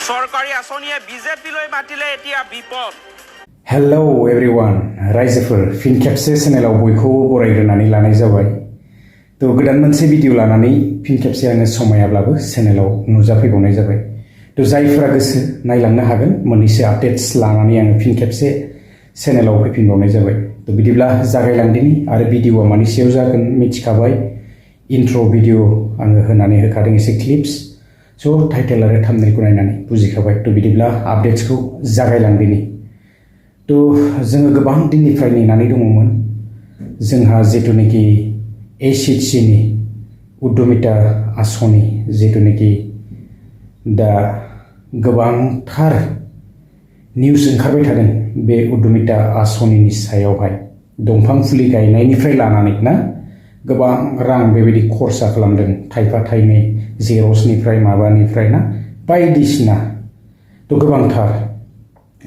চৰকাৰী আঁচনিয়ে বিজেপিলৈ মাতিলে এতিয়া বিপদ। हेलौ एभ्रिवान रायजोफोर फिन खेबसे चेनेलाव बयखौबो बरायग्रोनानै लानाय जाबाय। तो गोदान मोनसे भिडिअ लानानै फिन खेबसे आङो समायाब्लाबो चेनेलाव नुजाफैबावनाय जाबाय। तो जायफोरा गोसो नायलांनो हागोन मोननैसो आपडेट्स लानानै आङो फिन खेबसे चेनेलाव फैफिनबावनाय जाबाय। तो बिदिब्ला जागायलांदिनि आरो भिडिअआ मानि सायाव जागोन मिथिखाबाय। इन्ट्र भिडिअ आङो होनानै होखादों एसे क्लिप्स। स' टाइटेल आरो थाम्बनेलखौ नायनानै बुजिखाबाय। तो बिदिब्ला आपडेट्सखौ जागायलांदिनि। तो जोङो गोबां दिननिफ्राय नेनानै दङमोन जोंहा जिथुनाखि SHG नि उद्यमिता आसनि जिथुनाखि दा गोबांथार निउस ओंखारबाय थादों बे उद्यमिता आसनिनि सायावहाय दंफां फुलि गायनायनिफ्राय लानानै ना गोबां रां बेबायदि खरसा खालामदों थाइफा थाइनै जेर'क्सनिफ्राय माबानिफ्राय ना बायदिसिना तो गोबांथार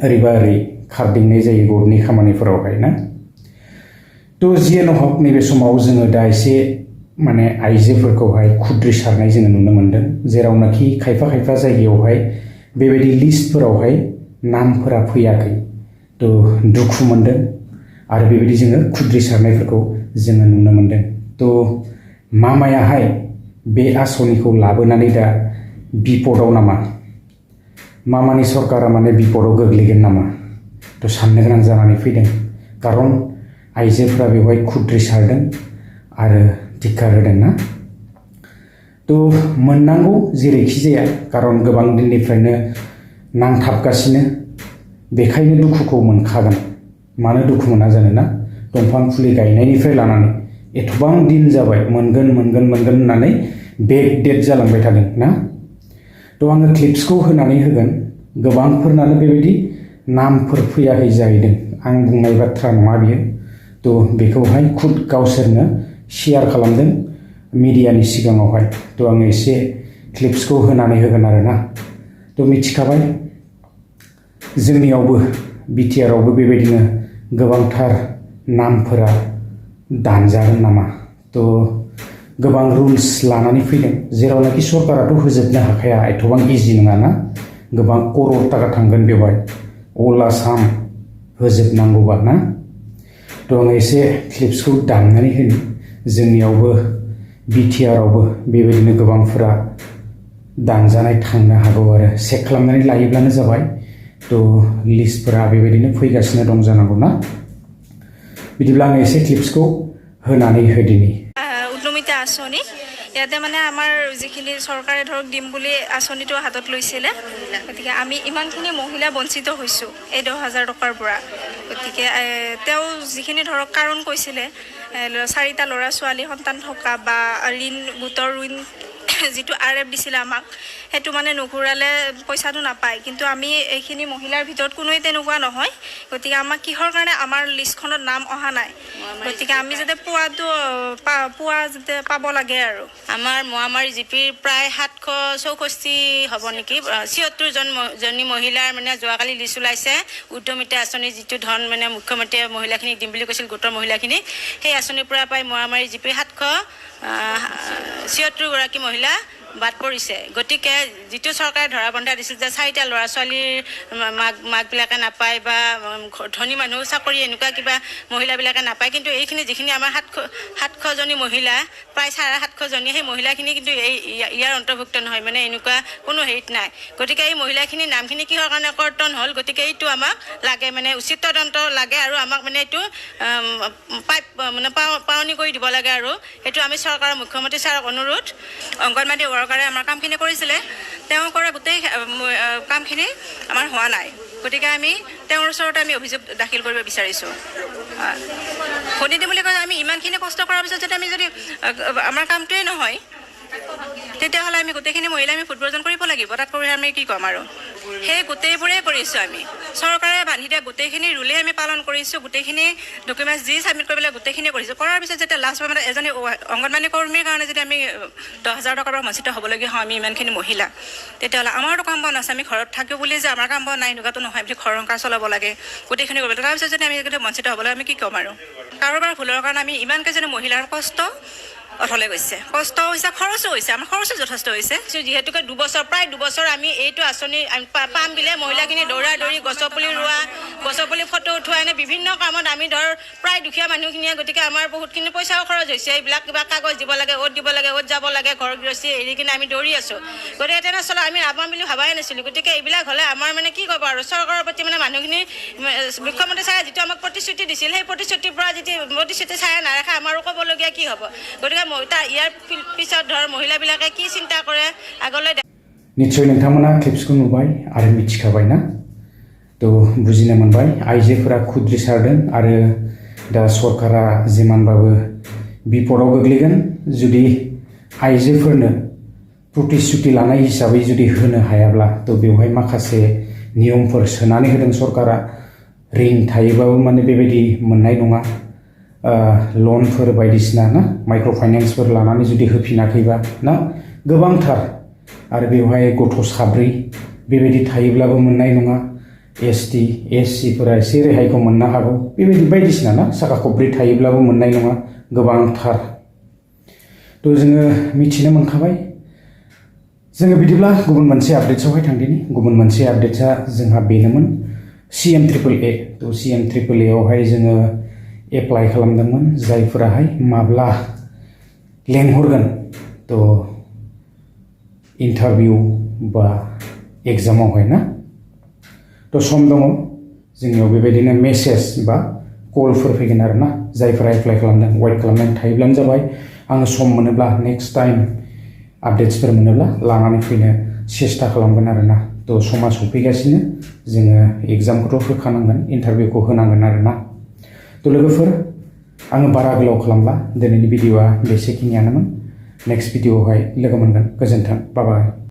ओरैबा ओरै खारदिंनाय जायो गभर्नमेन्टनि खामानिफोरावहाय ना तो जियानो हक नैबे समाव जोङो दा एसे माने आइजोफोरखौहाय खुद्रिसारनाय जोङो नुनो मोन्दों जेरावनाखि खायफा खायफा जायगायावहाय बेबायदि लिस्टफोरावहाय नामफोरा फैयाखै तो दुखु मोन्दों आरो बेबायदि जोङो खुद्रिसारनायफोरखौ जोङो नुनो मोन्दों। तो मामायाहाय बे आसनिखौ लाबोनानै दा बिपदआव नामा मामानि सरकारा माने बिपदआव गोग्लैगोन नामा तो साननो गोनां जानानै फैदों खारन आइजोफोरा बेवहाय खुद्रिसारदों आरो धिक्कार होदों ना तो मोननांगौ जेरैखि जाया खारन गोबां दिननिफ्रायनो नांथाबगासिनो बेखायनो दुखुखौ मोनखागोन मानो दुखु मोना जानो ना दंफां फुलि गायनायनिफ्राय लानानै एथबां दिन जाबाय मोनगोन होननानै बेकडेट जालांबाय थादों ना तो आङो क्लिप्सखौ होनानै होगोन गोबांफोरनानो बेबायदि नामफोर फैयाखै जाहैदों आं बुंनाय बाथ्रा नङा बियो तो बेखौहाय खुद गावसोरनो शेयार खालामदों मिडियानि सिगाङावहाय तो आङो एसे क्लिप्सखौ होनानै होगोन आरोना तो मिथिखाबाय जोंनियावबो बिटिआरआवबो बेबायदिनो गोबांथार नामफोरा दानजागोन नामा तो गोबां रुल्स लानानै फैदों जेरावनाखि सरकाराथ' होजोबनो हाखाया एथबां इजि नङा ना गोबां क'रर थाखा थांगोन बेवहाय अल आसाम होजोबनांगौबा ना तो आङो एसे क्लिप्सखौ दामनानै होनि जोंनियावबो बिटिआरआवबो बेबायदिनो गोबांफोरा दानजानाय थांनो हागौ आरो चेक खालामनानै लायोब्लानो जाबाय तो लिस्टफोरा बेबायदिनो फैगासिनो दं जानांगौ ना बिदिब्ला आङो एसे क्लिप्सखौ होनानै होदिनि উদ্যমিতা আঁচনি ইয়াতে মানে আমাৰ যিখিনি চৰকাৰে ধৰক দিম বুলি আঁচনিটো হাতত লৈছিলে গতিকে আমি ইমানখিনি মহিলা বঞ্চিত হৈছোঁ এই 10,000 টকাৰ পৰা গতিকে তেওঁ যিখিনি ধৰক কাৰণ কৈছিলে 4টা ল'ৰা ছোৱালী সন্তান থকা বা ঋণ গোটৰ ঋণ যিটো RF দিছিলে আমাক সেইটো মানে নুঘূৰালে পইচাটো নাপায় কিন্তু আমি এইখিনি মহিলাৰ ভিতৰত কোনোৱে তেনেকুৱা নহয় গতিকে আমাক কিহৰ কাৰণে আমাৰ লিষ্টখনত নাম অহা নাই গতিকে আমি যাতে পোৱা যাতে পাব লাগে আৰু আমাৰ মহামাৰী জিপিৰ প্ৰায় 764 হ'ব নেকি 76 জনী মহিলাৰ মানে যোৱাকালি লিষ্ট ওলাইছে উদ্যমিতা আঁচনি যিটো ধন মানে মুখ্যমন্ত্ৰীয়ে মহিলাখিনিক দিম বুলি কৈছিল গোটৰ মহিলাখিনি সেই আঁচনিৰ পৰা পাই মহামাৰী জিপিৰ 776 গৰাকী মহিলা বাদ পৰিছে গতিকে যিটো চৰকাৰে ধৰা বন্ধা দিছিল যে 4টা ল'ৰা ছোৱালীৰ মাকবিলাকে নাপায় বা ধনী মানুহ চাকৰি এনেকুৱা কিবা মহিলাবিলাকে নাপায় কিন্তু এইখিনি যিখিনি আমাৰ 700 জনী মহিলা প্ৰায় 750 জনী সেই মহিলাখিনি কিন্তু ইয়াৰ অন্তৰ্ভুক্ত নহয় মানে এনেকুৱা কোনো হেৰিত নাই গতিকে এই মহিলাখিনিৰ নামখিনি কিহৰ কাৰণে কৰ্তন হ'ল গতিকে এইটো আমাক লাগে মানে উচিত তদন্ত লাগে আৰু আমাক মানে এইটো মানে পাওনি কৰি দিব লাগে আৰু এইটো আমি চৰকাৰৰ মুখ্যমন্ত্ৰী ছাৰক অনুৰোধ অংগনবাড়ী চৰকাৰে আমাৰ কামখিনি কৰিছিলে তেওঁ কৰা গোটেই কামখিনি আমাৰ হোৱা নাই গতিকে আমি তেওঁৰ ওচৰত আমি অভিযোগ দাখিল কৰিব বিচাৰিছোঁ ভোট দিম বুলি কয় আমি ইমানখিনি কষ্ট কৰাৰ পিছত যদি আমি যদি আমাৰ কামটোৱেই নহয় তেতিয়াহ'লে আমি গোটেইখিনি মহিলা আমি ভোট বৰ্জন কৰিব লাগিব তাত কৰি আমি কি ক'ম আৰু সেই গোটেইবোৰেই কৰিছোঁ আমি চৰকাৰে বান্ধি দিয়া গোটেইখিনি ৰুলেই আমি পালন কৰিছোঁ গোটেইখিনি ডকুমেণ্টছ যি ছাবমিট কৰিবলৈ গোটেইখিনি কৰিছোঁ কৰাৰ পিছত যেতিয়া লাষ্ট সময়ত এজনী অংগনবাড়ী কৰ্মীৰ কাৰণে যদি আমি 10,000 টকাৰ পৰা বঞ্চিত হ'বলগীয়া হয় আমি ইমানখিনি মহিলা তেতিয়াহ'লে আমাৰতো কাম বন আছে আমি ঘৰত থাকিও বুলি যে আমাৰ কাম বন নাই এনেকুৱাতো নহয় আমি ঘৰ সংসাৰ চলাব লাগে গোটেইখিনি কৰিব তাৰপিছত যদি আমি বঞ্চিত হ'বলৈ আমি কি ক'ম আৰু কাৰোবাৰ ভুলৰ কাৰণে আমি ইমানকেইজনী মহিলাৰ কষ্ট অথলে গৈছে কষ্ট হৈছে খৰচো হৈছে আমাৰ খৰচো যথেষ্ট হৈছে যিহেতুকে প্ৰায় দুবছৰ আমি এইটো আঁচনি পাম বুলিয়ে মহিলাখিনি দৌৰা দৌৰি গছৰ পুলি ৰোৱা গছৰ পুলি ফটো উঠোৱা এনে বিভিন্ন কামত আমি প্ৰায় দুখীয়া মানুহখিনিয়ে গতিকে আমাৰ বহুতখিনি পইচাও খৰচ হৈছে এইবিলাক কিবা কাগজ দিব লাগে অ'ত দিব লাগে অ'ত যাব লাগে ঘৰ গৃহস্থী এৰি কিনে আমি দৌৰি আছোঁ গতিকে তেনেস্থলত আমি পাম বুলি ভাবাই নাছিলোঁ গতিকে এইবিলাক হ'লে আমাৰ মানে কি ক'ব আৰু চৰকাৰৰ প্ৰতি মানে মানুহখিনি মুখ্যমন্ত্ৰী ছাৰে যিটো আমাক প্ৰতিশ্ৰুতি দিছিল সেই প্ৰতিশ্ৰুতিৰ পৰা যদি প্ৰতিশ্ৰুতি ছাৰে নাৰাখে আমাৰো ক'বলগীয়া কি হ'ব গতিকে ইয়াৰ পিছত মহিলাবিলাকে কি চিন্তা কৰে আগলৈ निश्चय नोंथांमोना क्लिप्सखौ नुबाय आरो मिथिखाबाय ना तो बुजिनो मोनबाय आइजोफोरा खुद्रिसारदों आरो दा सरकारा जिमानबाबो बिपदाव गोग्लैगोन जुदि आइजोफोरनो प्रतिश्रुति लानाय हिसाबै जुदि होनो हायाब्ला तो बेवहाय माखासे नियमफोर सोनानै होदों सरकारा रिं थायोबाबो माने बेबायदि मोननाय नङा लनफोर बायदिसिना ना माइक्र' फाइनान्सफोर लानानै जुदि होफिनाखैबा ना गोबांथार आरो बेवहाय गथ' साब्रै बेबायदि थायोब्लाबो मोननाय नङा ST SCफोरा एसे रेहायखौ मोननो हागौ बेबायदि बायदिसिना ना साखा खब्रै थायोब्लाबो मोननाय नङा गोबांथार थ' जोङो मिथिनो मोनखाबाय जोङो बिदिब्ला गुबुन मोनसे आपडेट्सआवहाय थांदिनि गुबुन मोनसे आपडेट्सआ जोंहा बेनोमोन CM-AAA थ' CM-AAA आवहाय जोङो एप्लाइ खालामदोंमोन जायफोराहाय माब्ला लेंहरगोन थ' इन्टारभिउ बा एग्जामावहाय ना थ' सम दङ जोंनियाव बेबायदिनो मेसेज बा कलफोर फैगोन आरो ना जायफोरा एप्लाइ खालामदों वेट खालामनानै थायोब्लानो जाबाय आङो सम मोनोब्ला नेक्स्ट टाइम आपडेट्सफोर मोनोब्ला लानानै फैनो सेस्था खालामगोन आरो ना थ' समा सफैगासिनो जोङो एग्जामखौथ' होखानांगोन इन्टारभिउखौ होनांगोन आरो ना थ' लोगोफोर आङो बारा गोलाव खालामला दिनैनि भिडिअ'आ बेसेखिनियानोमोन नेक्स्ट भिडिअ'आवहाय लोगो मोनगोन गोजोन्थों बाय बाय